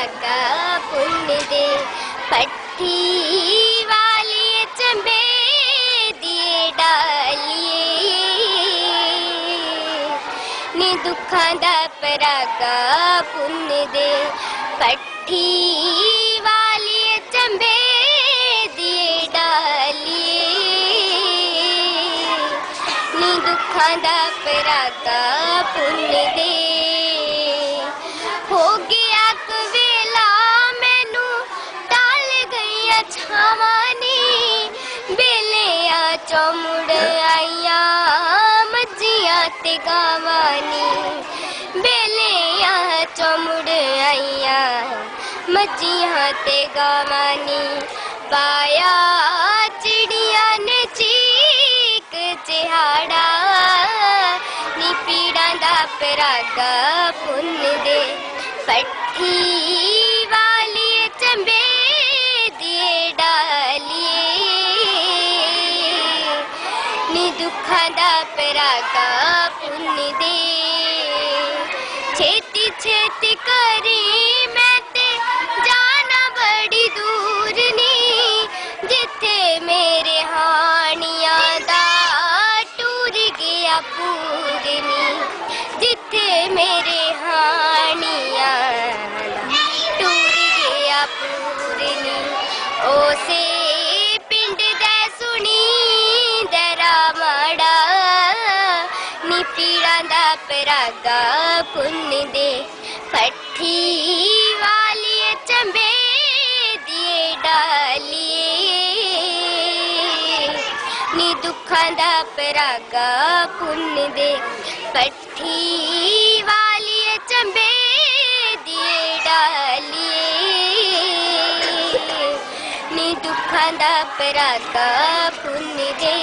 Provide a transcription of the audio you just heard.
परागा पुण्य दे पट्टी वाली चंबे दिए डालिए नी दुखां दा परागा पुण्य दे पट्टी वाली चंबे दिए डालिए नी दुखां दा परागा पुण्य दे हो गया कवेला मैनू टाल गईया छावानी बेलिया चों मुड़ आईया मज्जियां ते गावानी बेलिया चों मुड़ आईया मज्जियां ते गावानी पाया चिड़िया ने चीक चिहाड़ा नी पीड़ा दा परागा पुण्य दे पट्टी वाली चंबे दिए डालिए नी दुखां दा परागा पुण्य दे छेती छेती करी मैं ते जाना बड़ी दूर नी जिथे मेरे हानिया दा टूर गया पूरनी जिथे मेरे हानिया टूर गया पूरनी ओसे पिंड दे सुनी दरा माड़ा नी पीड़ा दा परागा पुण्य दे पट्टी वाली चंबे दिए डालिए नी दुखां दा परागा पुण्य दे पट्टी वाली चंबे दिए डालिए नी दुखां दा परागा पुण्य दे।